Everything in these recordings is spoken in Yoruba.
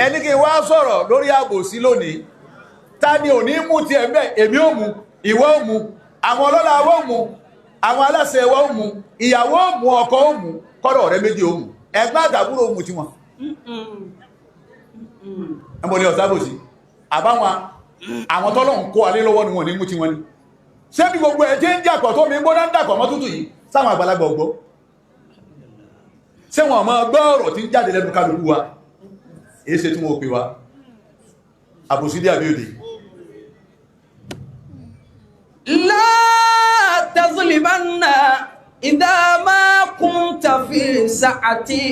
ẹni kí wá sọ̀rọ̀ lórí àbòsí lónìí, ta ni ò ní mú ti ẹ̀mẹ́? Èmi ò mú, ìwọ ò mú, àwọn ọlọ́lá ò mú, àwọn aláṣẹ ò mú, ìyàwó ò mú, ọkọ ò mú, kọ́dọ̀ ọ̀rẹ́ méjì ò mú, ẹgbẹ́ àtàbúrò ò mú tí wọn. ẹmọ ni ọ̀sábòsí àwọn tọ́lọ̀ ń kó alé lọ́wọ́ ni wọ́n ní mú tí wọ́n ní. ṣé bí gbogbo ẹ̀ tí ń dàpọ̀ tó mi gbóná ń dàpọ̀ mọ́ tútù yìí sáwọn àgbàlagbà ọgbọ́? ṣé wọn máa gbọ́ ọ̀rọ̀ tí ń jáde lẹ́nu kálukú wa? èé ṣe tí wọ́n pè wá àbòsí dé àbí òde. La tazlimanna idha ma kunta fi sa'ati.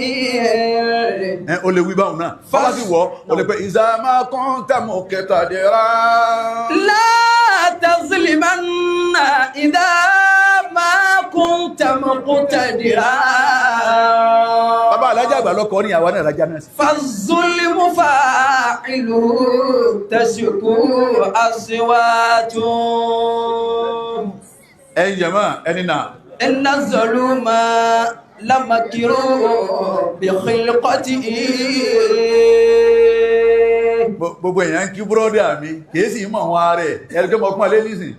O lè wí báhùn náà. Fọ́lá sí wọ́, o lè pẹ́ idha ma kunta muqtadira. La tazlimanna idha ma kunta muqtadira. Bàbá alájá àgbà lọ́kọ́ ní àwọn náà rájá náà sí. Faz-zulmu fa'ilu tashku aswatun. Ẹ̀yin jàmáà, ẹni náà. Inna zuluma lamakiru bi khilqatihi. Gbogbo èèyàn kí búrọ́dà mi, kìí sì mọ̀ wọn ààrẹ, ẹgbẹ́ mọ́kún alé nìsìn.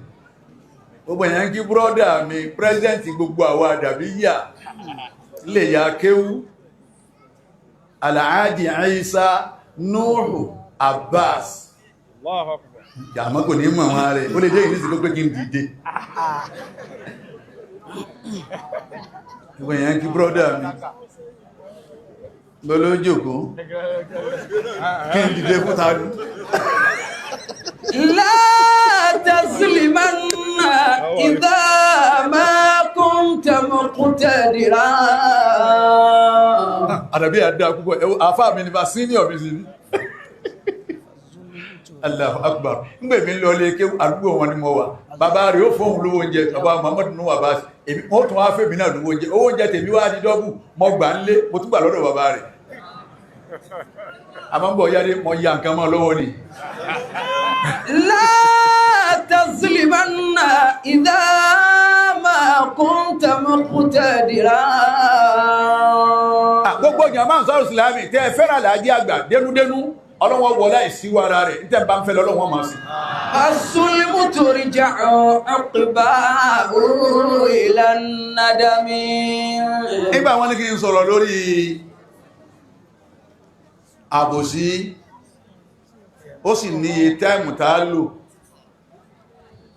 Gbogbo èèyàn kí búrọ́dà mi, pírẹ́sẹ̀ntì gbogbo àwọn àdàbíyà, lè ya kéwú, Alhaji Isa Nuhu Abbas. Jàmọ́ kò ní mọ̀ wọn ààrẹ, ó lè dé ìnísìn ló pé kí n dìde. Gbogbo èèyàn kí búrọ́dà mi, lọ́lọ́jọ́kó, kí n dìde fún tàbí. La tazlimanna idha ma kunta muqtadira. Àdàbí àdá púpọ̀, àfáà mi ni bá senior mi sí ní. Allahu Akbar. Ngbè mi lọ lè ké àdúgbò wọn ni mo wà. Bàbá rẹ̀ ó fóhun lówó oúnjẹ, bàbá Muhammadu Nuhu Abbas. Wọ́n tún wá fẹ́ mi náà lówó oúnjẹ. Owó oúnjẹ tèmi wá di dọ́bù, mo gbà ń lé, mo tún gbà lọ́dọ̀ bàbá rẹ̀. A máa ń bọ̀ yáde, mo ya nǹkan mọ́ lọ́wọ́ ni. La tazlimanna idha ma kunta muqtadira. Gbogbo jàmáà Ansarul Islam tẹ́ fẹ́ràn Alhaji àgbà dénúdénú, ọlọ́wọ́ wọlá ìsíwọ́ ara rẹ̀, ní tẹ́ bá ń fẹ́ lọ́lọ́wọ́ máa sí. As-sulmu turja'u aqba'u ila an-nadami. Nígbà wọn ní kí n sọ̀rọ̀ lórí àbòsí, ó sì ní táìmù tá lò,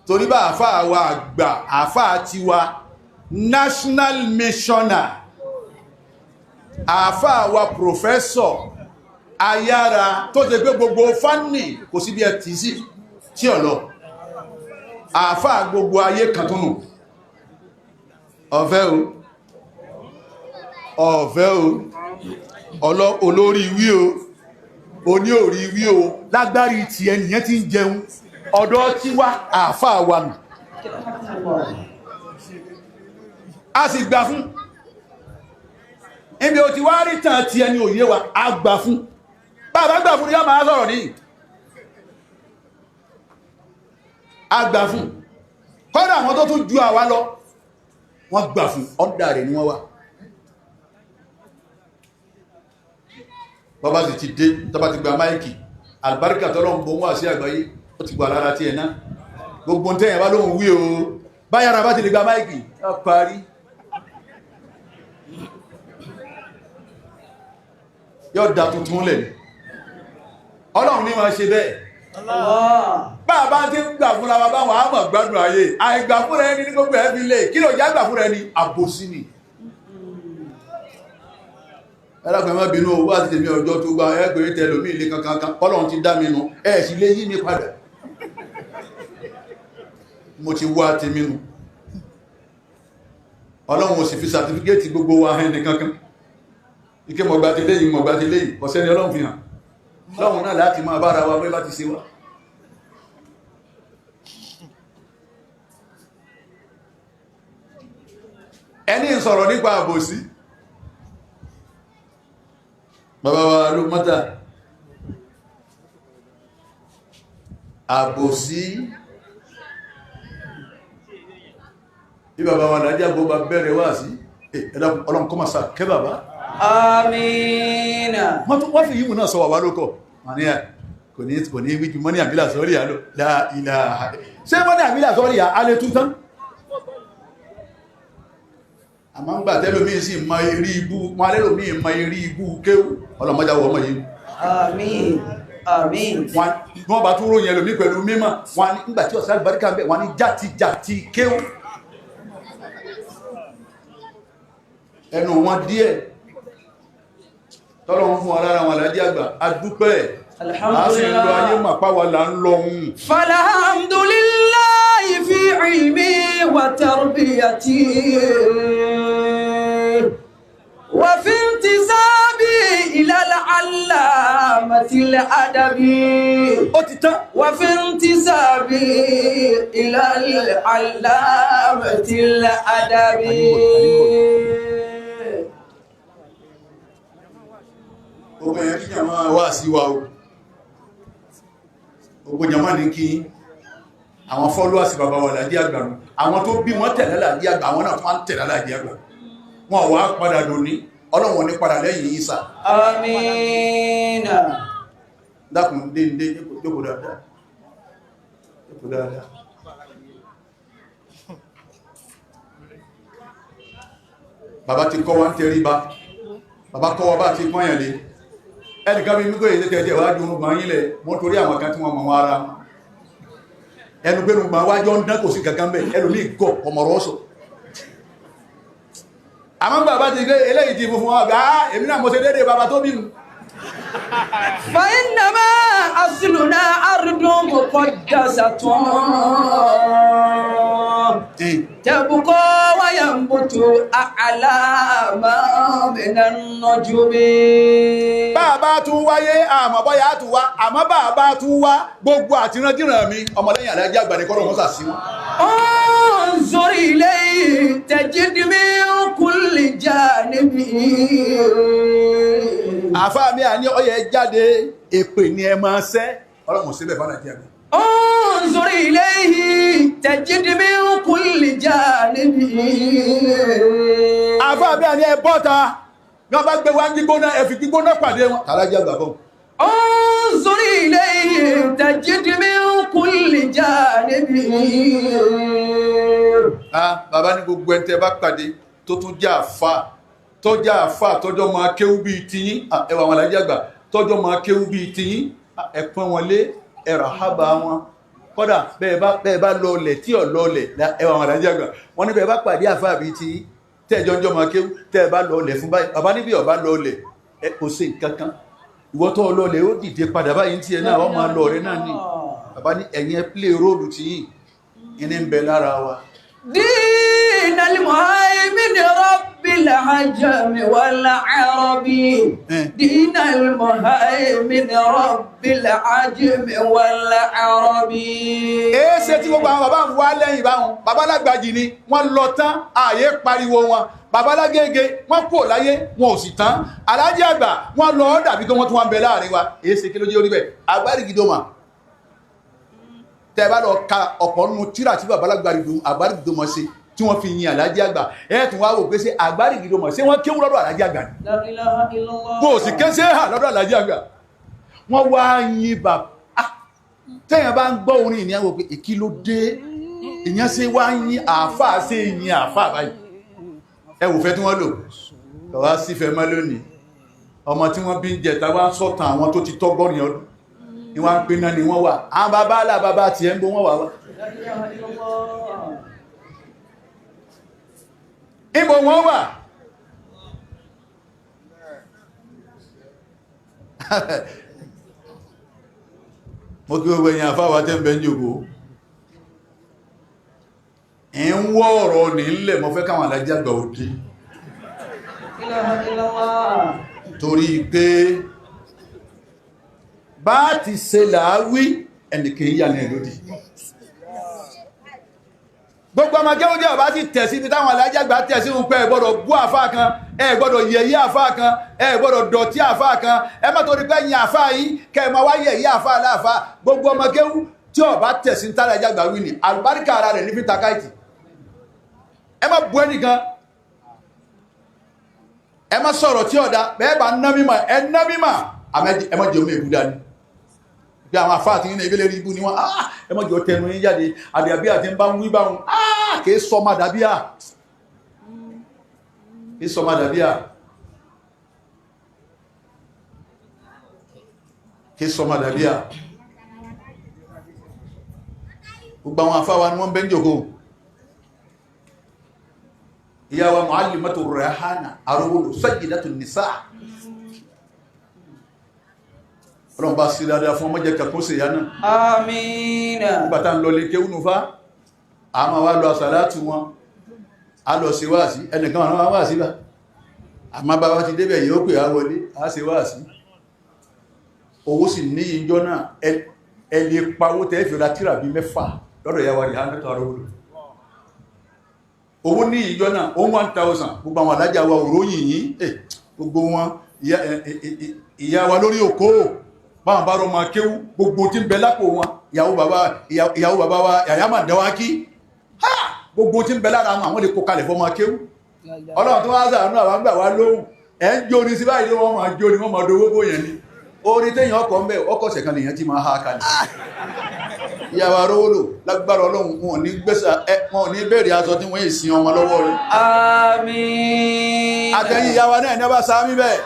torí bá àfáà wa àgbà, àfáà tiwa national missioner, àfáà wa professor ayára tó jẹ pé gbogbo fánì kò sí bí ẹ tí sí tí ọ̀lọ́, àfáà gbogbo ayé kan tó nù, ọ̀fẹ́ o olórí wí o oní orí wí o lágbárí ti ẹnìyàn tí ń jẹun ọ̀dọ̀ tí wá àfáà wà nù, a sì gbà fún ibi o ti wá rí tàn tí ẹni òye wa a gbà fún, bàbá gbà fún yá máa sọ̀rọ̀ ní a gbà fún, kọ́dà àwọn tó tún ju àwa lọ wọ́n gbà fún, ọ́dà rẹ̀ ni wọ́n wà. Bàbá sì ti dé, tọba ti gba máìkì, àlùbáríkà tọ́lọ́ ń bọ̀ wá sí àgbáyé, ó ti gbà lára tí ẹ̀ná gbogbo tẹ́yẹ̀ bá lóhun wí o, báyára bá ti lè gba máìkì á parí. Yóò dá tuntun lẹ̀, Ọlọ́run ní máa ṣe bẹ́ẹ̀. Bàbá tí ń gbà fúnra wa báwọn àmọ̀ gbádùn ayé, àìgbà fúnra ẹni ní gbogbo ẹbí lè, kí ló já gbà fúnra ẹni? Àbòsí ni. Ẹlọ́pẹ̀ mọ́ bínú owó àti tèmi ọjọ́ tó gba ẹgbẹ̀rẹ̀ tẹlòmí ilé kankan, Ọlọ́run ti dá mi nù, ẹ̀ sì lé yí mi padà. Mo ti wá tèmi nù. Ọlọ́run ò sì fi sàtífíkẹ́tì gbogbo wa ẹni kankan. Ike mọ̀gbà ti léyìn, mọ̀gbà ti léyìn, ọ̀sẹ́ ni Ọlọ́run fi hàn. Ọlọ́run náà láti máa bára wa pé láti ṣe wá. Ẹni ń sọ̀rọ̀ nípa àbòsí. Bàbá wa ló mọ́ta. Àbòsí. Bí bàbá wa dájá bó bá bẹ̀rẹ̀ wá sí, ọlọ́run kọ́ máa sà kẹ́ bàbá آمين wọ́n fi yíwù náà sọ wà lókọ̀ wọ́n ní ẹ̀ kò ní wíjú mọ́ ní àbílà sọ́rí àlò láìlà ṣe mọ́ ní àbílà sọ́rí alẹ́ tún tán àmọ́ ń gbà tẹ́lómí sí ma eré ibú wọn alẹ́lómí ma eré ibú kéwù ọlọ́mọdáwọ̀ ọmọ yìí آمين آمين wọ́n bá tún ròyìn ẹlòmí pẹ̀lú mímọ̀ wọn nígbàtí ọ̀sán àlùbáríkà bẹ̀ wọ́n ní jàtijàti kéwù ẹnu wọn díẹ̀ tọ́lọ́run fún alára wọn alájí àgbà adúpẹ́ àásìlò ayé màpáwà là ń lọ hun falhamdulillahi fi ilmi wa tarbiyati wa fi intisabi ila al-allamati al-adabi ó ti tán wa fi intisabi ila al-allamati al-adabi gbogbo ẹ̀yẹn kí jàmá wà sí wa o gbogbo jàmá ní kí àwọn followers bàbá wà Láàjí Àgbà àwọn tó bí wọ́n tẹ̀lé Láàjí Àgbà àwọn náà tó wọ́n tẹ̀lé Láàjí Àgbà wọn wá padà lóní Ọlọ́run ní padà lẹ́yìn Ìsá àmín dákùn dé jókòó dáadáa bàbá ti kọ́ wá ń tẹríba bàbá kọ́ wá bá ti pọ́nyàn lé ẹnìkan bí mígbé èdè tẹ́jẹ̀ wájú orúgbọ̀n yílẹ̀ wọ́n torí àwọn kan tí wọ́n mọ̀ ara ẹnu pé orúgbọ̀n wájọ́ ń dán kò sí kankan bẹ̀ ẹlù ní ìgọ̀ ọmọrọ̀ ọ̀sọ̀ àmọ́ bàbá ti gbé eléyìí ti fún wọn gbá èmi náà mo ṣe dédé bàbá tó bí mu fa innama asluna ardun muqaddasatun tabqa wa yanbutu a'lama minan nujumi bàbá tún wáyé àmọ́ bọ́yá tún wá àmọ́ bàbá tún wá gbogbo àtìrandíran mi ọmọlẹ́yìn Aláàjí Àgbà ní kọ́rọ̀ wọ́n sà sí wọn انظر إليه تجد من كل جانب àfáà mi à ní ọyẹ jáde èpè ni ẹ máa sẹ́ ọlọ́mọ̀ síbẹ̀ fánà jẹ́ mi انظر إليه تجد من كل جانب àfáà mi à ní ẹ bọ́ta wọ́n bá gbé wá ń gbígbóná ẹ fi gbígbóná pàdé wọn Aláàjí Àgbà bọ́ انظر إليه تجد من كل جانب bàbá ní gbogbo ẹ̀ tẹ́ bá pàdé tó tún jẹ́ àfà tọ́jọ́ máa kéwú bíi tiyín ẹwà àwọn Aláàjí Àgbà tọ́jọ́ máa kéwú bíi tiyín ẹ pọ́n wọn lé ẹ ràhábà wọn kódà bẹ́ẹ̀ bá lọlẹ̀ tí ò lọlẹ̀ ẹwà àwọn Aláàjí Àgbà wọ́n ní bẹ́ẹ̀ bá pàdé àfà bíi tiyín tẹ́ẹ̀jọ́ máa kéwú tẹ́ẹ̀ bá lọlẹ̀ fún báyìí bàbá níbi ọ̀bá lọlẹ̀ ẹ kò sí nǹkan kan ìwọ tó lọlẹ̀ ó dìde padà báyìí tí ẹ náà wọ́n máa lọ rẹ náà ní bàbá ní ẹ̀yìn ẹ play róòlù tiyín ìní ń bẹ lára wa دين المهيمن رب العجم والعرب دين المهيمن رب العجم والعرب èéṣe tí gbogbo àwọn bàbá ń wá lẹ́yìn báwọn bàbá Lágbàjì ni wọ́n lọ tán ààyè pariwo wọn bàbá Lágége wọ́n kò láyé wọn ò sì tán Aláàjí Àgbà wọ́n lọ dàbí tó wọ́n tún wá ń bẹ láàrin wa èéṣe kí ló jẹ́ orí bẹ̀ Àgbárígidómà tẹ́ bá lọ ka ọ̀pọ̀ nínú tírà tí bàbá Àgbárígidómà ṣe tí wọ́n fi yin Aláàjí Àgbà tún wá wò pé ṣé Àgbárígidómà ṣé wọ́n kéwú lọ́dọ̀ Aláàjí Àgbà ni لا إله إلا الله bó sì ké ṣe hà lọ́dọ̀ Aláàjí Àgbà wọ́n wá yin bàbá tẹ́yàn bá ń gbọ́ orin ìní àwọn pé èkí ló dé ìyẹn ṣe wá yin àáfàá ṣe yin àáfàá báyìí ẹwù fẹ́ tí wọ́n lò kọ̀wá sífẹ́ mọ́ lónìí ọmọ tí wọ́n bí ń jẹta wá ń sọ̀tàn àwọn tó ti tọ́gọ́rin ọdún ni wọ́n ń pè náà ni wọ́n wà àwọn bàbá alábàbá ti ẹ̀ ń bó wọ́n wà wá ìbò wọ́n wà mo kí gbogbo èèyàn àfáwà tẹ́ ń bẹ ń jòkó ẹ̀ ń wọ́ ọ̀rọ̀ ní ilẹ̀ mo fẹ́ káwọn Aláàjí Àgbà òdí torí pé bá ti ṣe làáwí ẹnìkè yà ní ẹ̀lódì gbogbo ọmọ gẹ́gẹ́ ọba ti tẹ̀ sí ibi táwọn Aláàjí Àgbà tẹ̀ sí ń pẹ́ ẹ gbọ́dọ̀ bú àfáà kan ẹ gbọ́dọ̀ yẹ̀yẹ́ àfáà kan ẹ gbọ́dọ̀ dọ̀tí àfáà kan ẹ má torí pé yìn àfáà yìí kẹ́ ẹ máa wá yẹ̀yẹ́ àfáà láàfáà gbogbo ọmọ gẹ́gẹ́ tí ọba tẹ̀ sí táwọn Aláàjí Àgbà wí ni àlùbáríkà ara rẹ̀ ní fi takáìtì ẹ má bú ẹnìkan ẹ má sọ̀rọ̀ tí ọ̀dá bẹ́ẹ̀ bá ná mímọ̀ ẹ ná mímọ̀ ẹ má jẹun èbú dání bí àwọn àfáà tí ní ìgbélé rí ibú ni wọ́n ẹ má jọ tẹnu yín jáde àdàbíà tí ń bá ń wí bá wọn kìí sọ má dàbíà kìí sọ má dàbíà kìí sọ má dàbíà gbogbo àwọn àfáà wa ni wọ́n bẹ́ ń jòkó ìyá wa Muallimatu Rayhana Arówólò Sayyidatu Nisa ọlọ́run bá sí dáadáa fún ọmọ jẹ́ kẹkún sí ìyá náà Amina. nígbàtà ń lọ lè kéwúnú fá a máa wá lọ àsàlátù wọn a lọ sí wáàsí ẹnìkan àwọn wáàsí bá a máa bá wá ti débẹ̀ yóò pè á wọlé a sí wáàsí owó sì ní ìjọ náà ẹni pawó tẹ́ fi ra tírà bí 6 lọ́dọ̀ ìyá wa Rayhana Arówólò owó ní ìjọ náà ó 1000 gbogbo àwọn alájà wa òróyìn yìí gbogbo wọn ìyá wa lórí òkó báwọn bá rọ ma kéwú gbogbo tí ń bẹ lápò wọn ìyàwó bàbá wa yàyà máa dẹwà kí gbogbo tí ń bẹ lára àwọn lè kó kalẹ̀ fọ́ ma kéwú ọlọ́run tó wá sàánú àwọn àgbà wá lóhùn ẹ̀ ń jó ní sí báyìí wọ́n máa jó ní wọ́n máa dowó bó yẹn ni orí téèyàn ọkọ̀ ń bẹ̀ ọkọ̀ ṣẹ̀kan lèyàn tí máa ha kalẹ̀ ìyàwó Arówólò lágbára ọlọ́run wọn ò ní bẹ̀rẹ̀ aṣọ tí wọ́n ìsìn ọmọ lọ́wọ́ rẹ̀ Àmín. àtẹ̀yìn ìyàwó náà ní ọba sáámi bẹ́ẹ̀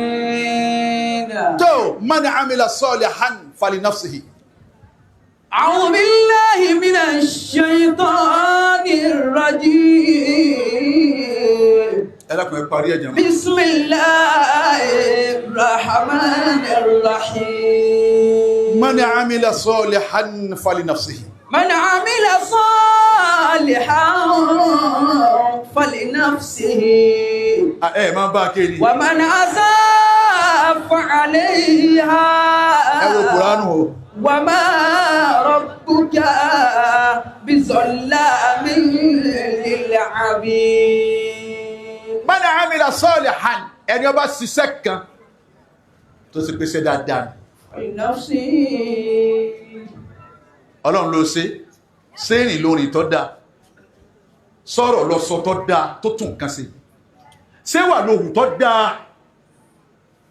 Àmín. tó man amila salihan fali nafsihi A'udhu billahi minash shaytanir rajim. ẹlẹ́kùn ẹ parí ẹ̀jẹ̀ mọ́ Bismillahir rahmanir rahim. man amila salihan fali nafsihi Man amila salihan falinafsihi ẹ máa bá kéèrí wa man asaa fa'alayha ẹ wo Kùránù o wa ma rabbuka bizallamin lil 'abid. man amila salihan ẹni ó bá ṣiṣẹ́ kan tó sì pèsè dáadáa falinafsihi. ọlọ́run ló ṣe rìn lórí tó dáa sọ̀rọ̀ lọ́sọ tó dáa tó tún nǹkan sí ṣé wà lóhùn tó dáa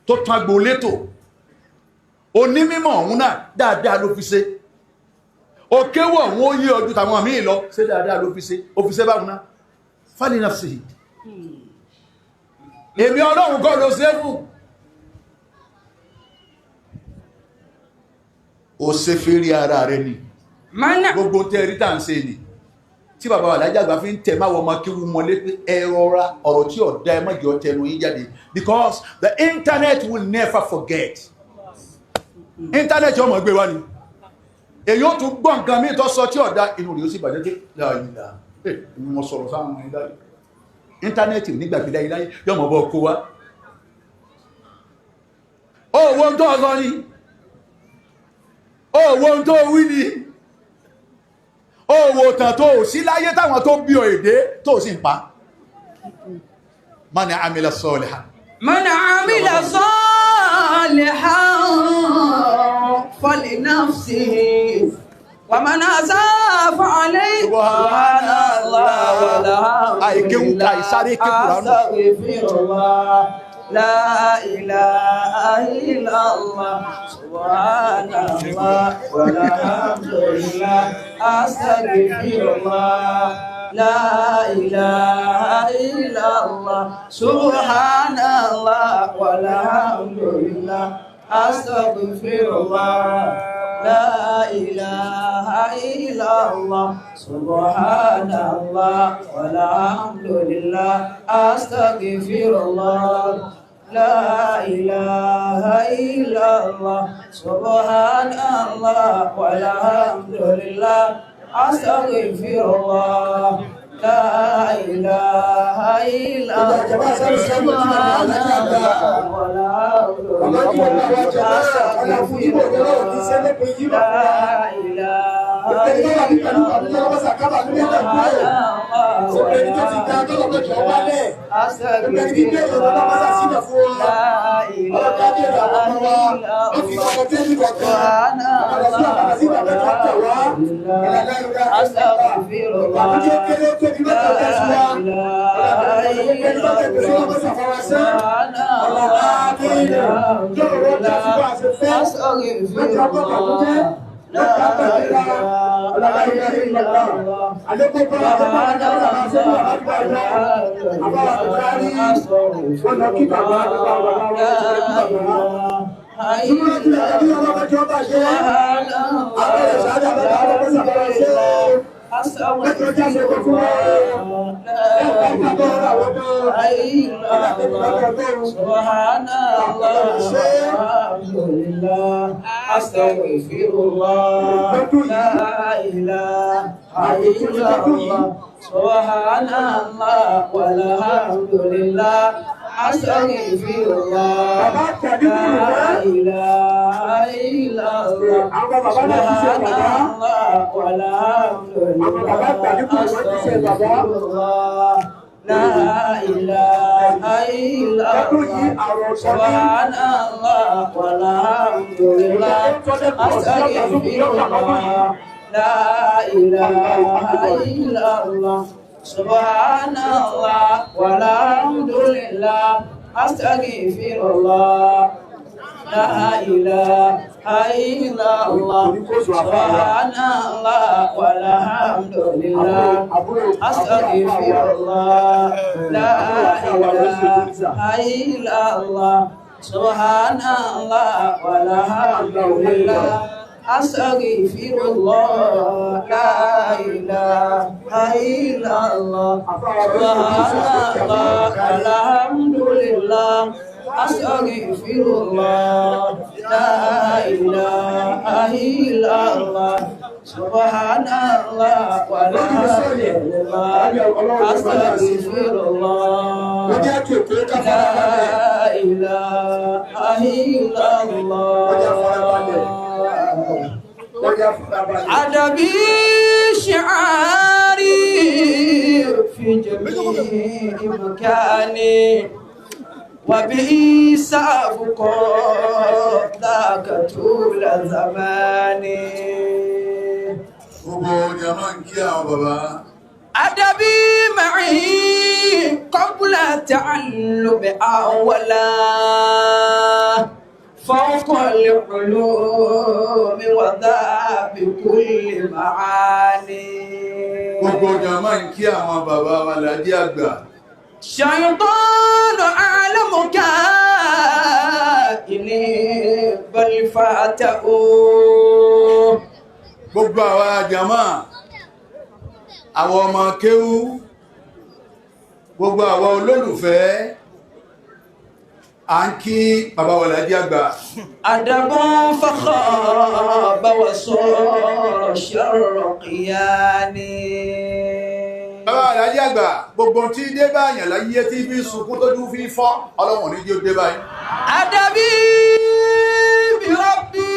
tó tán agbolétò onímímọ̀ ọ̀hún náà dáadáa ló fi ṣe òkèwọ̀ ọ̀hún ó yí ọdún tàwọn míì lọ ṣé dáadáa ló fi ṣe ó fi ṣe báwọn náà fali nafsihi èmi ọlọ́run kọ́ ló ṣe fún ó ṣe fẹ́rí ara rẹ̀ ni gbogbo tẹ́ rí tàà ń ṣe ni tí bàbá wà lájàgbà fi ń tẹ máa wọ́n ma kí wọ́n lé pé ẹrọra ọ̀rọ̀ tí ọ̀dá ẹ mọ́jọ tẹnu yí jáde because the internet will never forget internet ọmọ gbé wá ni èyí ó tún gbọ́ nǹkan mí tó sọ tí ọ̀dá inú rí ó sì bàjẹ́ láàrínlá mo sọ̀rọ̀ sáwọn ọmọ ìdáyé internet nígbàgbé láyé yọmọ bọ́ kó wá owó tó ọ̀sọ́ ni owó tó wí ni owó tàn tó sí láyé táwọn tó bí ọ èdè tó sì ń pa man amila salihan Man amila salihan falinafsihi wa man asaa fa'alayhi. Subhanallah walhamdulillah astaghfirullah la ilaha illallah subhanallah walhamdulillah astaghfirullah la ilaha illallah subhanallah walhamdulillah astaghfirullah la ilaha illallah subhanallah walhamdulillah astaghfirullah la ilaha illallah subhanallah walhamdulillah astaghfirullah la ilaha illallah subhanallah walhamdulillah astaghfirullah la ilaha أدبي شعاري في جميع مكاني وبه سأبقى ذاك طول زماني. أدبي معي قبل تعلم أولا فوق العلوم وذا بكل معاني. Gbogbo jama ń kí àwọn bàbá wa ládí àgbà. شيطان أعلمك إني بل فاته. Gbogbo àwa jama, àwọn ọmọ kéwú, gbogbo àwa olólùfẹ́, à ń kí bàbá wa ládí àgbà. أدب فخاب وصار شر قياني. Bàbá àdájí àgbà, gbogbo tí dé báyàn láyé tí fi sunkún tó dún fi fọ́, Ọlọ́run ní jí ó dé báyìí. Àdàbí bí Rabbi.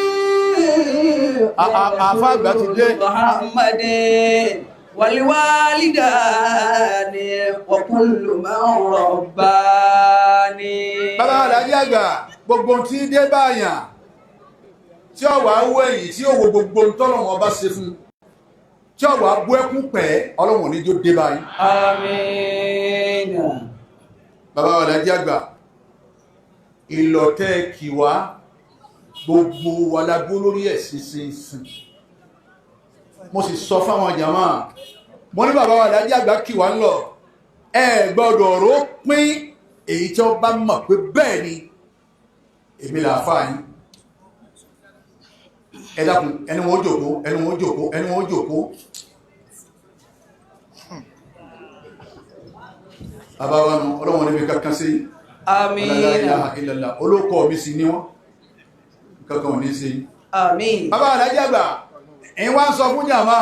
Àfá àgbà ti dé. Muhammadin wàlíwálídàní wa kullu man rabbani. Bàbá àdájí àgbà, gbogbo tí dé báyàn, tí ó wà wọ́ èyí tí ó wo gbogbo tọ́lọ̀wọ̀n ọba ṣe fún, tí ó wà bú ẹkún pẹ̀, Ọlọ́run ní jí ó dé báyìí. Àmín. Bàbá àdájí àgbà, ìlọ̀tẹ́ kìwá gbogbo wa lágbó lórí ẹ̀ sínsìn. Mo sì sọ fáwọn jàmá, mo ní bàbá àdájí àgbà kìwá ń lọ, ẹ gbọ́dọ̀ rò pín èyí tí ó bá mọ̀ pé bẹ́ẹ̀ ni èmi làáfáà yín. Ẹ dákun, ẹni wọn jókòó, ẹni wọn jókòó, ẹni wọn jókòó. Bàbá wa nù, Ọlọ́run níbi kankan sí. Àmín. La ilaha illallah, olókọ̀ mi sí ní wọ́n, kankan ò ní sí. Àmín. Bàbá àdájí àgbà, ẹ̀yin wá ń sọ fún jàmá,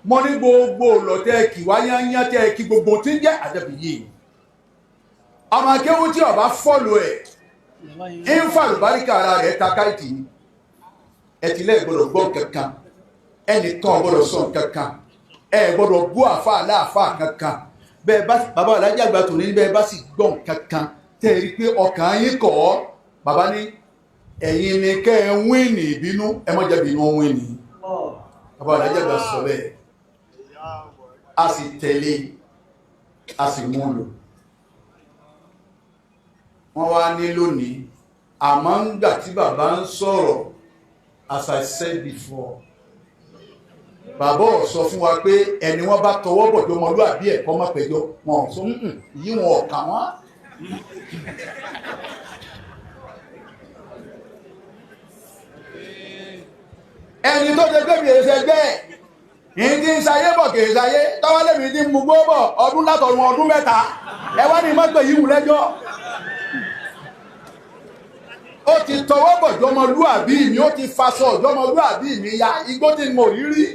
mo ní gbogbo lọ̀tẹ́ kì wá yányá tẹ́ kí gbogbo tí ń jẹ́ àdàbí yìí. Ọmọ akéwú tí ọba fọ́lù ẹ̀, ń fà lùbáríkà ara rẹ̀ ta káìtì ní. Ẹ ti lẹ́ gbọ́dọ̀ gbọ́ kankan. ẹnìkan gbọ́dọ̀ sọ kankan ẹ gbọ́dọ̀ bú àfa aláàfà kankan bẹ́ẹ̀ bá bàbá Alhaji Àgbà tòní bẹ́ẹ̀ bá sì gbọ́ kankan tẹ́ ẹ rí pé ọkàn yín kọ̀ ọ́ bàbá ní ẹ̀yin ni kẹ́ ẹ wíìnì ìbínú ẹ má jẹ́ bínú wíìnì bàbá Alhaji Àgbà sọ bẹ́ẹ̀ a sì tẹ̀lé a sì mú lò wọ́n wá ní lónìí àmọ́ ń gbà tí bàbá ń sọ̀rọ̀ as I said before bàbá ò sọ fún wa pé ẹni wọ́n bá tọwọ́ bọ̀ tó ọmọlúwàbí ẹ̀kọ́ má pẹ̀jọ wọn ò sọ yí wọn ọ̀kà wọn. ẹni tó jẹ pé kìí ṣe gbẹ́ ìyí tí ń ṣayé bọ̀ kìí ṣayé tọ́wọ́lẹ́mì tí ń mú gbó bọ̀ ọdún látọ̀run ọdún mẹ́ta ẹ wá ní mọ́pẹ̀ yìí wù lẹ́jọ́ ó ti tọwọ́ bọ̀ jọmọlúwàbí mi ó ti faṣọ jọmọlúwàbí mi ya igbó tí mo rí rí.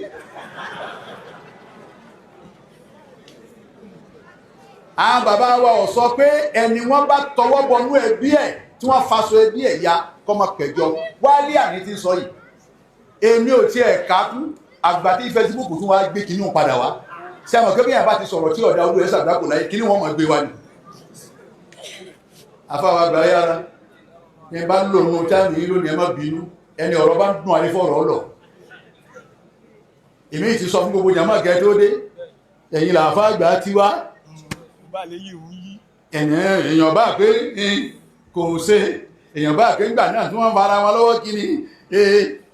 àwọn bàbá wa ò sọ pé ẹni wọ́n bá tọwọ́ bọnú ẹbí ẹ̀ tí wọ́n faṣọ ẹbí ẹ̀ ya kọ́mọ pẹ̀jọ wálé àní ti sọ yìí èmi ò tiẹ̀ ká kú àgbà tí Facebook tún wá gbé kinní padà wá ṣé àmọ̀ kébìyàn bá ti sọ̀rọ̀ tí ọ̀dà olú ẹ̀ ṣàgbákò láyé kinní wọn mọ̀ gbé wa ni. afáwa àgbà yára ní bá ń lò ní ọjọ́ ní ìlú ní ẹ má bínú ẹni ọ̀rọ̀ bá ń dùn àrífọ̀rọ̀ lọ èmi ti sọ fún gbogbo jàmá gẹ́ tó dé ẹ̀yìn làfá àgbà ti wá èèyàn bá pé kò ṣe èèyàn bá pé ńgbà náà tí wọ́n fara wọn lọ́wọ́ kí ni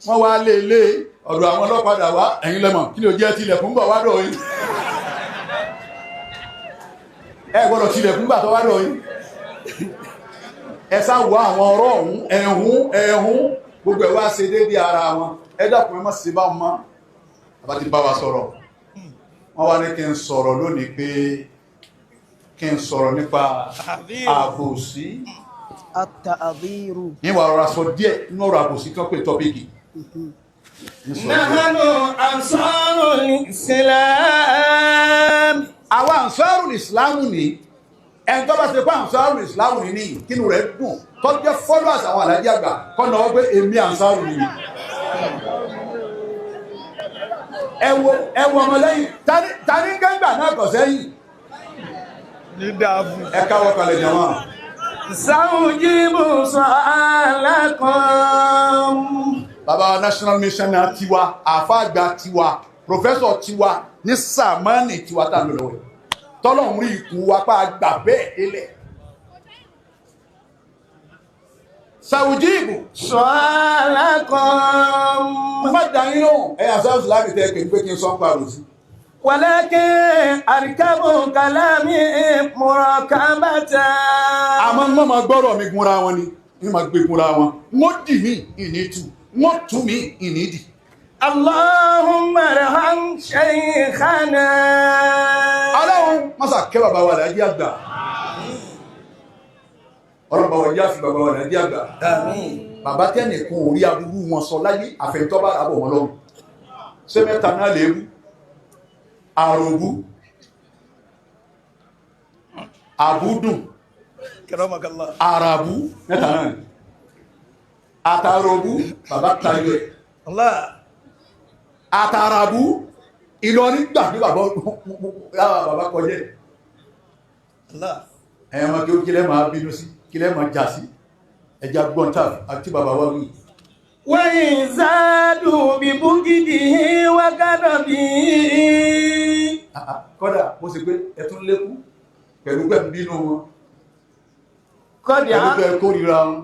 wọ́n wá lé ọ̀dọ̀ àwọn ọlọ́padà wá ẹ̀yin lẹ́mọ̀ kí ni ó jẹ́ tilẹ̀kùn bọ̀ wádọ̀ yìí ẹ gbọ́dọ̀ tilẹ̀kùn bà tó wádọ̀ yìí ẹsá wọ àwọn ọ̀rọ̀ ọ̀hún ẹ̀hún gbogbo ẹ̀ wá ṣe déédéé ara wọn ẹ dákun ẹ má ṣe bá wọn mọ́ àbá ti bá wa sọ̀rọ̀ wọ́n wá ní kí n sọ̀rọ̀ lónìí pé kí n sọ̀rọ̀ nípa àbòsí At-ta'dhiru. níwà ọ̀rọ̀ sọ díẹ̀ nínú ọ̀rọ̀ àbòsí kan pé tọ́pìkì. Nahnu ansarul Islam. àwa ansarul Islam ni ẹni tó bá ṣe pé ansarul Islam ni ní kínú rẹ̀ dùn tó jẹ́ followers àwọn Alhaji Àgbà kọ́ náà wọ́n pé èmi ansarul ni. ẹwọ ọmọlẹ́yìn tani gẹ́gbà náà kọ̀ sẹ́yìn ẹka wọ́kàlẹ̀ jama Sa'ujibu su'alakum. bàbá national missioner tiwa àfáàgbà tiwa professor tiwa ní sàmánì tiwa tá lọ́wọ́ tọ́lọ̀ ń rí ikú wa pa àgbà bẹ́ẹ̀ délẹ̀ Sa'ujibu su'alakum. mo má dáyín lóhùn ẹ̀yà south láti tẹ́ kẹ́ pé kí n sọ ń parò sí Walakin arkabu kalami murakabata. àmọ́ mọ́ ma gbọ́rọ̀ mi gúnra wọn ni ní ma gbé gúnra wọn wọ́n dì mí ìnítù wọ́n tú mí ìnídì. Allahumma arham shaykhana. Ọlọ́run mọ́sà kẹ́ bàbá wa Alhaji Àgbà ọlọ́bàá wa yá fi bàbá wa Alhaji Àgbà bàbá tẹ́nìkan orí aburú wọn sọ láyé àfẹ́ntọ́bà àbọ̀ wọn lọ́rùn ṣé mẹ́ta náà léwu àròbú àbúdùn àràbú mẹ́ta náà àtàròbú bàbá tayọ àtàràbú Ìlọrin gbà ní bàbá kọjẹ́ ẹ̀yàn máa kí ó kílẹ̀ máa bínú sí kílẹ̀ máa jà sí ẹja gbọ́ntà àti bàbá wá wí Wa izadu bi bugidihi wa gadabihi. kọ́dà mo sì pé ẹ̀tún lékú pẹ̀lú pẹ̀lú bínú wọn Qad pẹ̀lú pẹ̀lú kórìíra wọn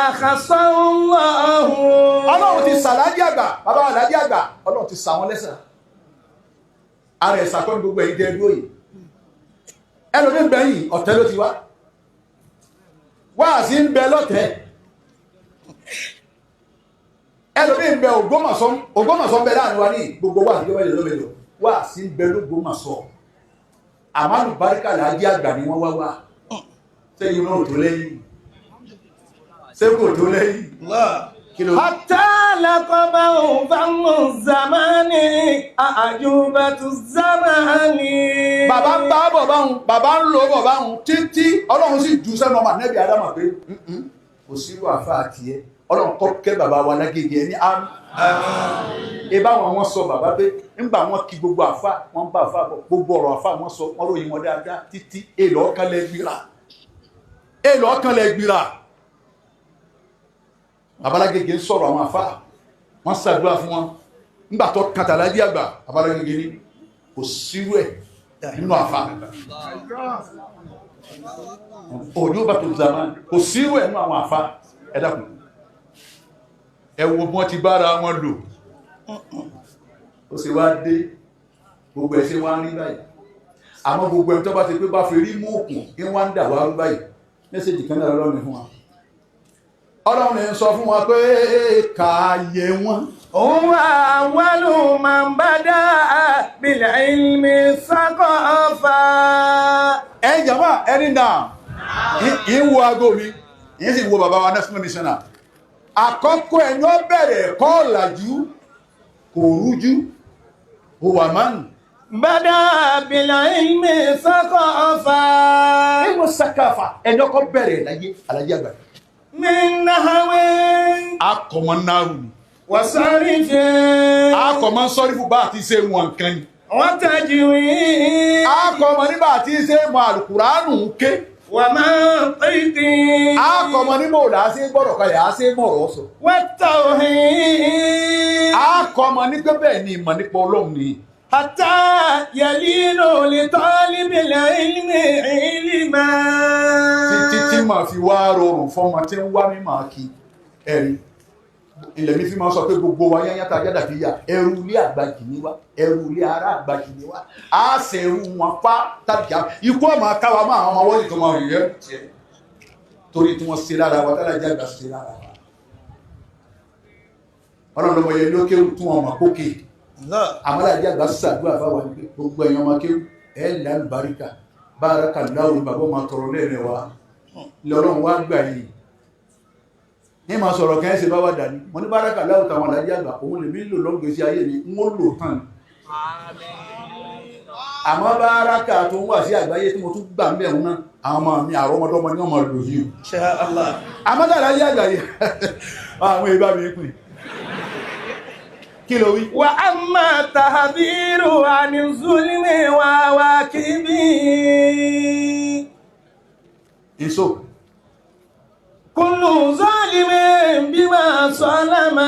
akhassallahu. Ọlọ́run ti sàlájì àgbà bàbá Alhaji Àgbà Ọlọ́run ti sà wọn lẹ́sà ara ẹ̀sà kọ́ ní gbogbo ẹ̀yìn jẹ́ ẹgbó yìí ẹlòmí ń bẹ̀yìn ọ̀tẹ́ ló ti wá wá sí ń bẹ lọ́tẹ́ ẹlòmí ń bẹ Ògbómọ̀ṣọ́ ń bẹ láàrin wa ní gbogbo wà sí lọ́wọ́ ìlọ́mẹ́lò wá sí ń bẹ l'Ógbómọ̀ṣọ́ àmánù Báríkà Alhaji Àgbà ni wọ́n wá sẹ́yìn náà tó lẹ́yìn sẹ́kò tó lẹ́yìn Hatta laqabahu famu zamani ajubatu zamani. bàbá ń bá bọ̀ báhùn bàbá ń lò bọ̀ báhùn títí Ọlọ́run sì jù sẹ́nu ọmọ Ànábì Ádámà pé kò sírú àfá àti ẹ Ọlọ́run kó kẹ́ bàbá wa Lágége ẹni àmín. Ìbá wọn sọ bàbá pé nígbà wọn kí gbogbo àfà wọn bá àfà gbogbo ọ̀rọ̀ àfà wọn sọ wọn ròyìn wọn dáadáa títí èlò ọkàn lẹ gbìrà. Bàbá Lágége ń sọ̀rọ̀ àwọn àfà wọn ṣàdúrà fún wọn nígbà tó kàtàlájí àgbà Bàbá Lágége ní kò sírú ẹ̀ nínú àfà òní ó bá tó zaman kò sírú ẹ̀ nínú àwọn àfà ẹ dákun ẹ wo bí wọ́n ti bára wọn lò ó sì wá dé gbogbo ẹ̀ sí wá rí báyìí àmọ́ gbogbo ẹ̀ tó bá ti pé bá fi rí mú òkun ní wọ́n ń dà wá rí báyìí mẹ́sẹ̀jì kan náà lọ́nà fún wa Ọlọ́run ní sọ fún wa pé kààyè wọn هو أول من بدأ بالعلم ثقافة. ẹ jàmá ẹni náà ìwò aago mi ìyẹn sì wo bàbá wa national missioner àkọ́kọ́ ẹni ó bẹ̀rẹ̀ ẹ̀kọ́ ọ̀làjú kò rújú huwa man بدأ بالعلم ثقافة. ìwò sakafa ẹni ọkọ̀ bẹ̀rẹ̀ láyé alájẹ́ àgbà من نحو akọ̀mọ̀ náà ni وصرف akọ̀mọ̀ sọ́rí fún bá àti ṣe wọn kan ni وتجويد akọ̀mọ̀ nígbà àti ṣe mọ àlùkùránù ké ومنطق akọ̀mọ̀ nígbà òdà sí gbọ́dọ̀ kalẹ̀ á sí mọ̀rọ̀ sọ والتوحيد akọ̀mọ̀ ní pé bẹ́ẹ̀ ni ìmọ̀ nípa Ọlọ́run ni حتى يلين لطالب العلم علما. tí máa fi wá rọrùn fọ́mọ tí ń wá mímọ̀ kí ẹ̀rí ilẹ̀ mi fi máa sọ pé gbogbo wa yányá tá a jádà fi yà ẹrú ilé àgbàjì ni wá ẹrú ilé ará àgbàjì ni wá á ṣe ẹrú wọn pa tàbí ikú ọmọ akáwa máa àwọn ọmọ wọ́n tó máa rí rẹ̀ torí tí wọ́n ṣe lára wa tálà jẹ́ àgbà ṣe lára wa ọlọ́run lọ́mọ yẹn lókè tún ọmọ kókè àmọ́lájẹ́ àgbà ṣàdúrà fáwọn ní gbogbo ẹ̀yàn ọmọ kéwù ẹ̀ lálùbáríkà báraka láwùrí bàbá máa tọrọ lẹ́rẹ̀ wa lọ́rùn wá gbà yìí ní ma sọ̀rọ̀ kẹ́ ṣe bá wà dání mo ní báraka láwù tàwọn alájẹ́ àgbà òun lè mílò lọ́gbẹ̀ sí ayé ni ń ó lò tán àmọ́ báraka tó ń wà sí àgbáyé tí mo tún gbà ń bẹ̀rún náà àwọn ọmọ mi àrọ́mọdọ́mọ ní ọmọ lò yìí àmọ́ tàà alájẹ́ àgbáyé àwọn ìbá mi pín kí ló wí وأما التحذير عن الظلم وواكبه èso كل ظالم بما ظلم.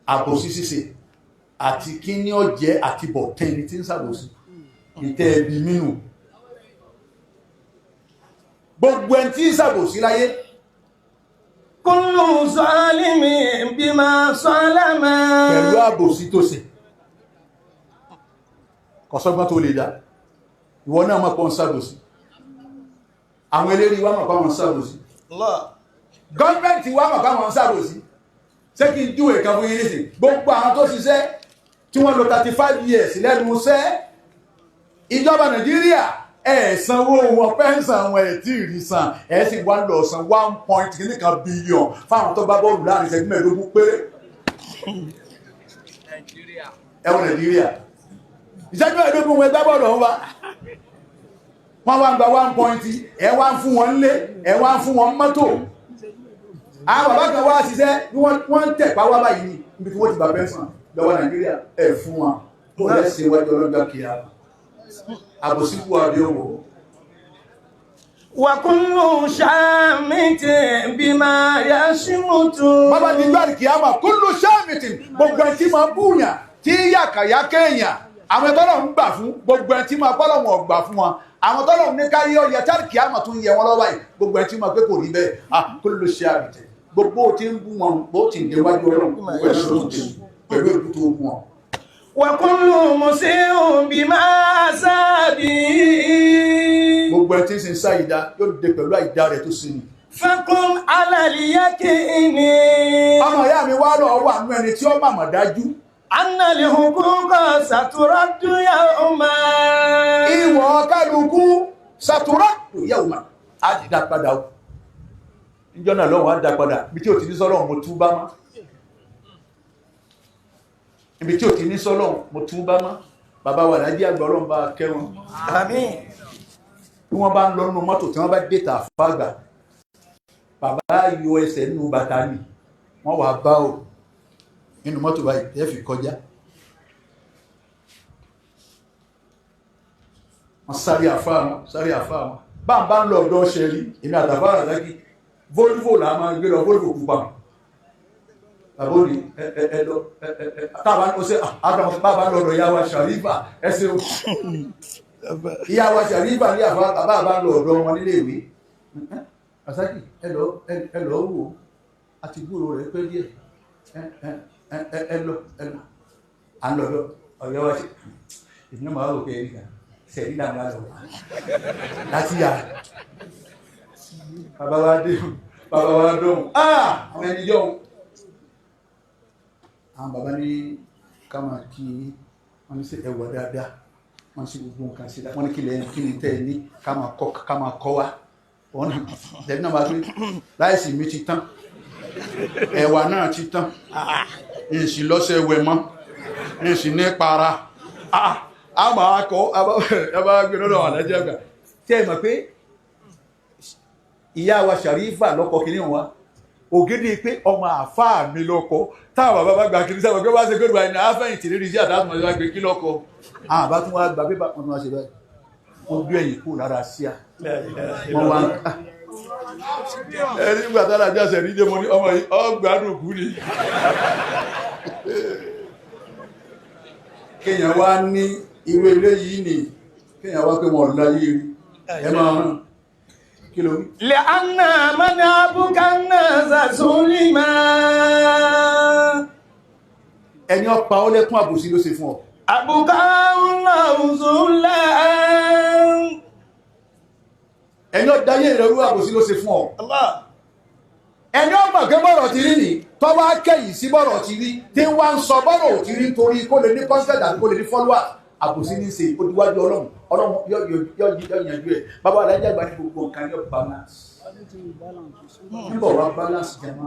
àbòsí ṣíṣe àti kí ní ọjẹ́ àti bọ̀tẹ́ ní tí ń ṣàbòsí ìtẹ́ ẹbí mínú gbogbo ẹni tí ń ṣàbòsí láyé كل ظالم بما ظلم. pẹ̀lú àbòsí tó ṣe kọ̀sọ́gbọ́n tó lè dá ìwọ náà mọ̀ pọ̀ ń ṣàbòsí àwọn eléri wá mọ̀ pọ̀ ń ṣàbòsí gọ́ọ̀mẹ́ntì wá mọ̀ pọ̀ ń ṣàbòsí ṣé kí n dúwẹ̀ kan fún yín nísìn gbogbo àwọn tó ṣiṣẹ́ tí wọ́n lò 35 years lẹ́nu iṣẹ́ ìjọba Nàìjíríà sanwó wọn pẹ́ńsàn wọn tí ìrì san sì wá lọ san 1.9 billion fáwọn tó bá bọ́ọ̀lù láàrin ìṣẹ́jú mẹ́ẹ̀ẹ́dógún péré ẹwọ Nàìjíríà ìṣẹ́jú mẹ́ẹ̀ẹ́dógún wọn gbá bọ́ọ̀lù ọ̀hún wá ń gba 1 ẹ wá ń fún wọn lé ẹ wá ń fún wọn mọ́tò àwọn bàbá kan wá ṣiṣẹ́ bí wọ́n ń tẹ̀pá wá báyìí níbi tí wọ́n ti gba pẹ́ńsàn lọ́wọ́ Nàìjíríà fún wọn ó lẹ́sìn iwájú ọlọ́jọ́ kìíyà àbòsíkú àbí owó وكل شامت بما يشمت. bàbá ní gbáàdì kìíyàmà kúlù ṣáàmìtì gbogbo ẹni tí máa búyàn tí yàkàyàkẹ́ èèyàn àwọn tọ́lọ̀ ń gbà fún gbogbo ẹni tí máa pọ́lọ̀ wọn gbà fún wọn àwọn tọ́lọ̀ ní káyé ọyẹ tí kìíyàmà tún yẹ wọn lọ́wọ́ yìí gbogbo ẹni tí máa pé kò rí bẹ́ẹ̀ kúlù ṣáàmìtì gbogbo tí ń bú wọn bó ti déwájú Ọlọ́run pẹ̀lú ìbútó wọn وكل مسيء بما سابه. gbogbo ẹ tí ń sin sá ìdá yóò dé pẹ̀lú àìdá rẹ̀ tó sin ni. فقم على اليقين. ọmọ ìyá mi wá lọ wà nú ẹni tí ó màmá dájú. أن الحقوق سترد يوما. ìwọ kálukú sàtúrọ́dù yawma á ti dá padà o. níjọ́ náà lọ́wọ́ á dá padà bí tí ò ti ní sọ́lọ́ mo túbá mọ́. ibi tí ò ti ní sọ́lọ́ mo túbá mọ́. bàbá wa Lájí àgbà Ọlọ́run bá kẹ́ wọn. Àmín. bí wọ́n bá ń lọ nínú mọ́tò tí wọ́n bá dé tà fàgbà bàbá yọ ẹsẹ̀ nínú bàtà ni wọ́n wà bá o nínú mọ́tò báyìí ẹ fi kọjá wọ́n sáré àfáà wọn bá ń lọ ọ̀dọ́ ṣẹ̀rí èmi àtàfà àdákì Volvo là máa gbé lọ Volvo pupa àbórí ẹlọ tàbá ó ṣe àtàwọn bàbá lọ́dọ̀ ìyáwó Ṣàrífà ẹsẹ̀ ìyáwó Ṣàrífà ní àfá bàbá bá lọ ọ̀dọ̀ wọn nílé ìwé àsákì ẹlọ wò àti gbúrò rẹ̀ pẹ́ díẹ̀ ẹlọ àlọ́lọ́ ọ̀yọ́wọ́ ṣe ìfúnná máa rò pé ẹ̀ríkà sẹ̀rí làwọn àlọ́ láti yà bàbá wa dóhùn àwọn ẹni yọ̀hún àwọn bàbá ní ká máa kí wọ́n ní sí ẹwà dáadáa wọ́n sí gbogbo nǹkan sí wọ́n ní kí ni tẹ́ ní ká máa kọ́ wá wọ́n náà tẹ̀lé náà máa gbé láìsí mi ti tán ẹ̀wà náà ti tán ìsìn lọ́sẹ̀ wẹ̀ mọ́ ìsìn ní para a máa kọ́ ẹbá gbé lọ́dọ̀ wà lẹ́jẹ́ ẹgbà tí ẹ mọ̀ pé ìyá wa Ṣàrífà lọ́kọ kìíní wa ògidì pé ọmọ àfáà mi lọ́kọ táwọn bàbá bá gba kìíní sábà pé wá sí gbẹ́rù àìní àfẹ́yìntì lérí iṣẹ́ àtàkùn ọjọ́ gbé kí lọ́kọ àwọn bá tún wá gba pépà wọn wá ṣe báyìí wọ́n gbé ẹ̀yìn kú lára síà wọ́n wá ẹni nígbà tó alájọ́ ṣẹ̀ rí dé mo ní ọmọ yìí ọgbàdùn kú ni kéèyàn wá ní ìwé ilé yìí ni kéèyàn wá pé wọn láyé rí ẹ máa rán kí ló wí. lè anna mọ́nà abúká náà zàzúlì máa ẹni ọpa ó lẹ́kún àbòsí ló ṣe fún ọ. abúká náà zúlẹ̀ ẹni ọdáyé ìrẹ̀rú àbòsí ló ṣe fún ọ. ẹni ọgbà pé bọ́rọ̀ ti rí ni tó wá kẹ́yìn sí bọ́rọ̀ ti rí tí wá ń sọ bọ́rọ̀ ti rí torí kó lè ní kọ́ńtẹ̀dà àti kó lè ní fọ́lúwà àbòsí ní ṣe ó díwájú ọlọ́run yóò yanjú ẹ̀ bàbá alájà gba ní gbogbo nǹkan ní balance nígbà wá balance jẹma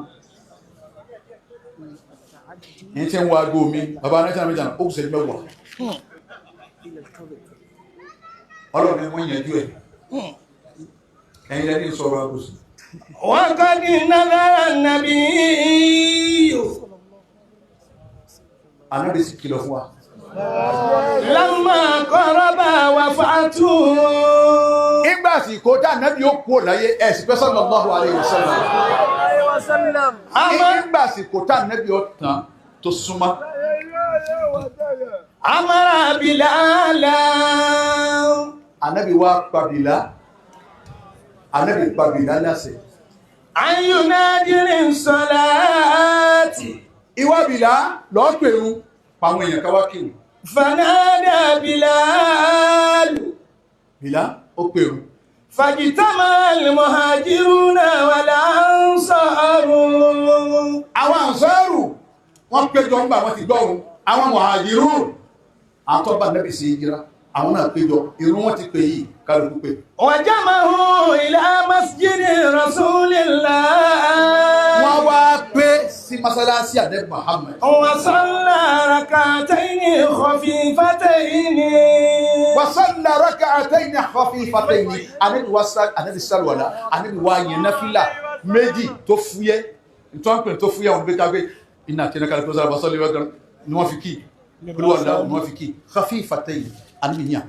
ní tí ń wá agbó mi bàbá alájà méjì náà ó kù sẹ́jú mẹ́wàá ọlọ́run wọ́n yanjú ẹ̀ ẹ̀yin lẹ́ni sọ̀rọ̀ àbòsí. wọ́n kọ́ ní náírà nàbí ànábì sì kìlọ̀ fún wa. lámà kọ́rọ́bà wà fàtú. ìgbà tí kò dá ànábì ó kú láyé ẹ̀sìn pẹ́ sallallahu alaihi wasallam. ìgbà tí kò dá ànábì ó tán tó súnmọ́. amara Bilala. ànábì wá pa Bìlá. ànábì pa Bìlá láṣẹ. ayunadirin sọláàtì. ìwà Bìlá lọ́ọ́ pèrú pàwọn èèyàn káwá kírun. fanada Bilalu. Bìlá ó pèrú. fajitama al-muhajiruna wal-ansaru. àwọn ànsárù wọ́n péjọ ń gbà wọ́n ti gbọ́run àwọn muhajirun àtọ́bà nẹ́bì sí ìjírá àwọn náà péjọ irun wọ́n ti pè yìí kálùkù pé wajamahu ila masjidi rasulillah. wọ́n wá pé sí masalasi ànábì Muhammad. wa salla rak'ataini khafifataini. wa salla rak'ataini khafifataini ànábì sálùwàlá ànábì wá yẹn náfílà méjì tó fúyẹ́ ìtọ́npẹ̀ tó fúyẹ́ wọn gbé kágbé iná kí ní kálẹ̀ tó sára bọ́sọ́lẹ̀ wẹ́gbẹ̀rẹ̀ ni wọ́n fi kí kúrúwàlá ni wọ́n fi kí khafifataini ànábì yàn.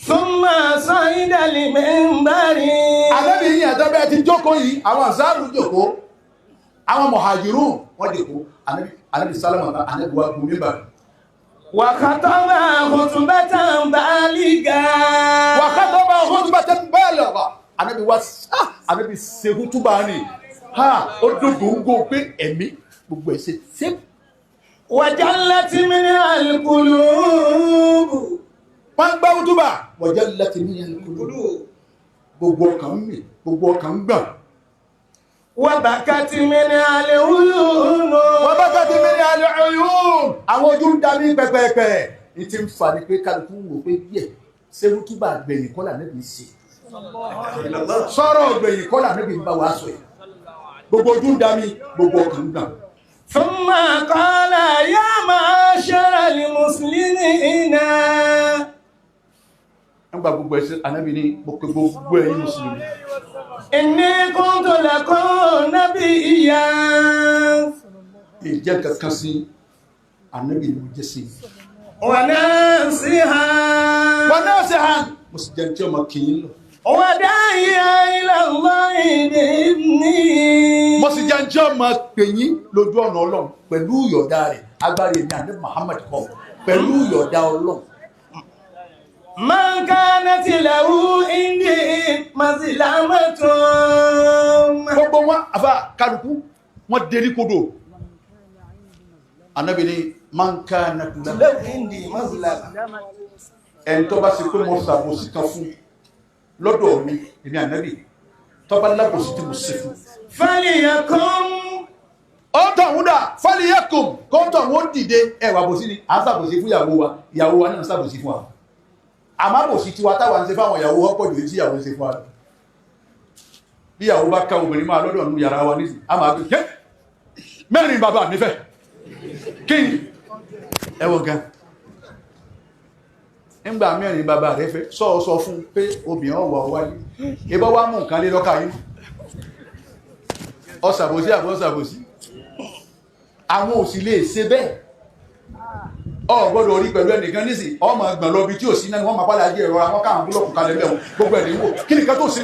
thumma sa'ida al-minbari. ànábì yàn tẹ́bẹ̀ ti jókòó yìí àwọn àzáàrù jókòó àwọn muhajirun wọ́n jókòó ànábì sálámà ànábì wá gùn mímbàrí. wa khataba khutbatan baliga. wa khataba khutbatan baliga. ànábì ṣe hútúbà ní ó dógóngó pé ẹ̀mí gbogbo ẹ̀ṣẹ̀ ṣe. wajallat min al-qulub. wọ́n gbá hútúbà wajallat min al-qulub. gbogbo ọkàn ń mì gbogbo ọkàn ń gbà. wabakat min al-uyun. wabakat min al-uyun. àwọn ojú ń darí pẹ́pẹ́pẹ́ ní ti ń fa ni pé kálukú wò pé díẹ̀ ṣé hútúbà gbẹ̀yìn kọ́là níbi ṣe sọ̀rọ̀ gbẹ̀yìn kọ́là níbi ń bá wa sọ yìí gbogbo ojú ń darí gbogbo ọkàn ń gbà. thumma qala ya ma'ashara al-muslimina. nígbà gbogbo ẹ̀ṣẹ̀ ànábì ní gbogbo ẹ̀yin mùsùlùmí. inni kuntu lakum nabiyyan. ìjẹ́ kankan sí ànábì ni mo jẹ́ sí Wa nasihan. wọn náà ṣe hàn mo sì jẹ́ tí ọmọ kìí lọ Wa da'iyan ila Allahi bi'izni. mo sì jẹ́ tí ọmọ pèyín lójú ọ̀nà ọlọ́run pẹ̀lú ìyọ̀dá rẹ̀ agbára èmi ànábì Muhammad kọ pẹ̀lú ìyọ̀dá ọlọ́run. Man kanat lahu indi mazlamatun. gbogbo wọn àbá kálukú wọn délé kodò ànábì ni man kanat lahu Lahu indi mazlama. ẹni tó bá ṣe pé mo ṣàbòsí kan fún lọ́dọ̀ mi èmi ànábì tó bá lábòsí tí mo ṣe fún Falyakum. ọ̀tọ̀ òun dà fáliyẹ́kùn kọ́ńtọ̀ wọn dìde ẹwà bòsí ni à ń ṣàbòsí fún ìyàwó wa náà ń ṣàbòsí fún wa àmọ́ bòsí tiwa táwa ń ṣe fáwọn ìyàwó ọ̀pọ̀ jù tí ìyàwó ń ṣe fún wa bí ìyàwó bá ká obìnrin máa lọ́dọ̀ nínú yàrá wa nísìn a máa gbé kẹ́ mẹ́rin bàbá mi fẹ́ kí ni ẹwọ gan nígbà mẹ́rin bàbá rẹ fẹ́ sọ fún pé obìnrin ọ̀wọ̀ wáyé ìbọn wá mú nǹkan lé lọ́kà yìí ọ̀sàbòsí àbọ̀sàbòsí àwọn òsì lè ṣe bẹ́ẹ̀ ọ gbọ́dọ̀ orí pẹ̀lú ẹnìkan nísìn ọmọ ẹgbọ̀n lọ bí tí ò sí náà ni wọ́n máa pàdé ajé ẹ̀rọ àwọn káàkiri búlọ̀kù kalẹ̀ mẹ́wọ̀n gbogbo ẹ̀dẹ̀ wò kí nìkan tó ṣe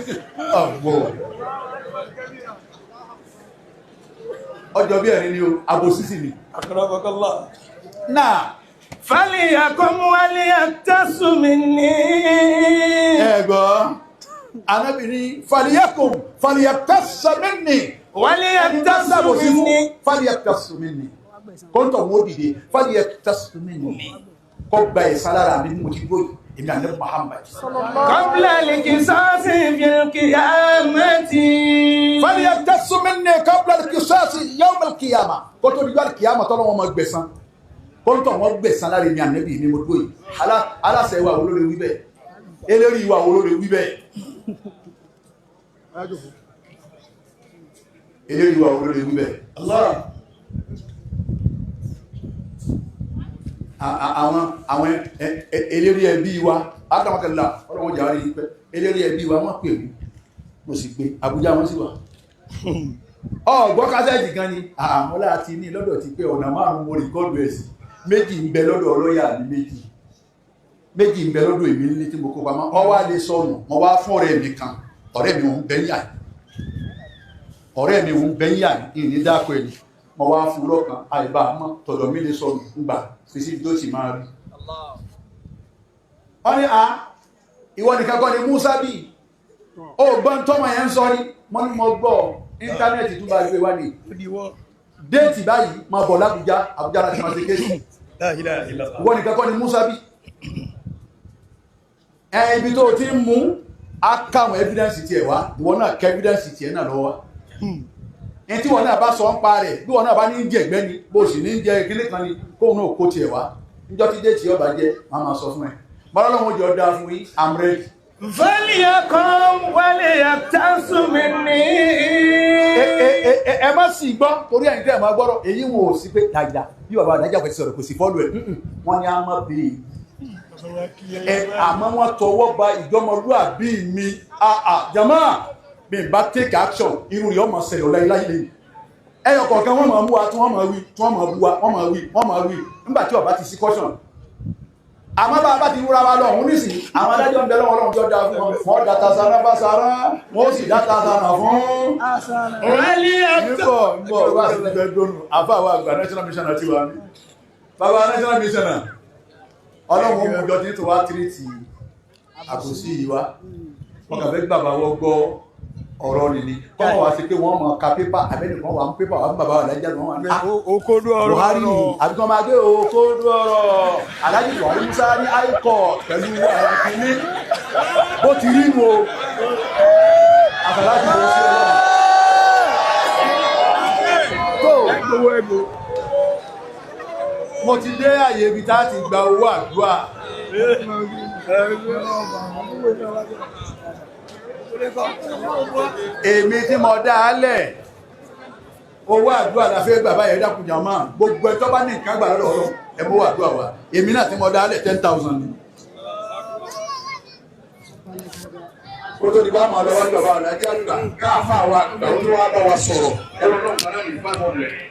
ọjọ́ bí ẹ̀rin ni o àbòsísì ni Akramakallah. náà Falyakum walyattasu minni. ẹ̀gbọ́ anábìnrin faliyakun faliyakassamini Walyattasu minni. faliyakassamini kọ́ńtọ̀ wọ́n dìde faliyakassamini kọ́ gba ìsálára mi mú ti gbóyè èmi àná Muhammad Qabla al-qisasi fil qiyamati. faliyakassamini qabla al-qisasi yawm al-qiyamah kọ́ńtọ̀ nígbà al-qiyamah tọ́lọ́ wọn máa gbẹ̀san kọ́ńtọ̀ wọn gbẹ̀san lára èmi ànábì ní mo gbóyè aláṣẹ ìwà olóore wí bẹ́ẹ̀ eléri ìwà olóore wí bẹ́ẹ̀ eléri ìwà olóore wí bẹ́ẹ̀ Allah. àwọn eléri ẹbí wa ádámakẹ́lá ọlọ́wọ́n jà rí pẹ́ eléri ẹbí wa wọ́n pè mí mo sì pé Àbújá wọ́n sì wà ọgbọ́n kásẹ̀tì kan ni àwọn láti ní lọ́dọ̀ ti pé ọ̀nà márùn-ún mo rìkọ́dù ẹ̀sì méjì ń bẹ lọ́dọ̀ ọlọ́yà ní méjì ń bẹ lọ́dọ̀ èmi nílé tí mo kó pamọ́ ọ wá lè sọnù mo wá fún ọ̀rẹ́ mi kan ọ̀rẹ́ mi òun bẹ́yà ní dákọ̀ ẹni mo wá fún lọ́kàn àìbá mọ́ tọ̀dọ̀ mi lè sọnù ńgbà fèsì tó sì máa rí wọ́n ní ìwọ nìkan kọ́ ni Musa bí ó gbọ́n tọ́mọ yẹn ń sọ ní wọ́n ní mo gbọ́ íńtánẹ́ẹ̀tì tún bá gbé wá ní déètì báyìí máa bọ̀ lábújá Àbújá láti máa ṣe kéèsì ìwọ nìkan kọ́ ni Musa bí ibi tó ti ń mú akáwọn evidence tiẹ̀ wá ìwọ náà kẹ́ evidence tiẹ̀ náà lọ́wọ́ ní tí wọ́n náà bá sọ ń pa rẹ̀ bí wọ́n náà bá ní jẹ́ ẹ̀gbẹ́ ni bó sì ní jẹ́ ìkílé kan ni kóun náà kó tiẹ̀ wá níjọ́ tí déètì ọba jẹ́ máa máa sọ fún ẹ bọ́lọ́lọ́wọ́ jọ dáa fún yín I'm ready. Falyakum walyattasu minni. ẹ má sì gbọ́ torí ẹ̀yin tẹ́ ẹ̀ máa gbọ́rọ̀ èyí wọn ò sí pé dàjà bí bàbá àdájà pẹ̀sì sọ̀rọ̀ kò sí fọ́lù ẹ̀ wọ́n ní a má bèè àmọ́ wọ́n tọwọ́ ba ìjọmọlúàbí mi jama bí n bá take action irú rẹ̀ ọmọ ṣẹlẹ̀ ọ̀la ilá ilé ẹyọ kọ̀ọ̀kan wọ́n máa mú wa tí wọ́n máa wí tí wọ́n máa bú wa wọ́n máa wí nígbà tí ọba ti sí caution àmọ́ bá a bá ti wúra wa lọ òun nísìn àwọn adájọ́ ń bẹ lọ́wọ́ ọlọ́run tó dáa fún wọn data sára bá sára wọn ó sì data sára fún nígbọ̀ wá sí ibẹ̀ dónú àfáàwọ̀ àgbà national mission àti wa ní bàbá national mission ọlọ́run mú jọ tí tó wá tírìtì àkòsí yìí wá wọn kà fẹ́ gbàgbà wọ́n gbọ́ ọ̀rọ̀ nìní kọ́mọ̀ wá sí pé wọ́n mọ̀ ká pépà àbẹ́nìkan wà ń pépà wà ń bàbá alájà wọn wà ní Òkodó ọ̀rọ̀ Buhari ni àbíkan máa gbé òkodó ọ̀rọ̀ Alhaji Buhari Musa ní high court pẹ̀lú ẹ̀kìnní bó ti rí wo àtàlájì bó sí ọlọ́run tó gbowó ẹgbò mo ti dé àyè ibi tá ti gba owó àdúrà èmi tí mo dá á lẹ̀ owó àdúrà la fẹ́ gbà báyẹ̀ dákùnjà máa gbogbo ẹ̀ tó bá ní nǹkan gbà lọ́dọ̀ ọ̀rọ̀ ẹ̀mọ́ àdúrà wa èmi náà tí mo dá á lẹ̀ 10,000 ni kó tó di bá máa lọ wájú bàbá ọ̀nà ajá gbà káàfà wa gbà ó tó wá bá wa sọ̀rọ̀ ẹ̀rọ náà kan náà ní 500.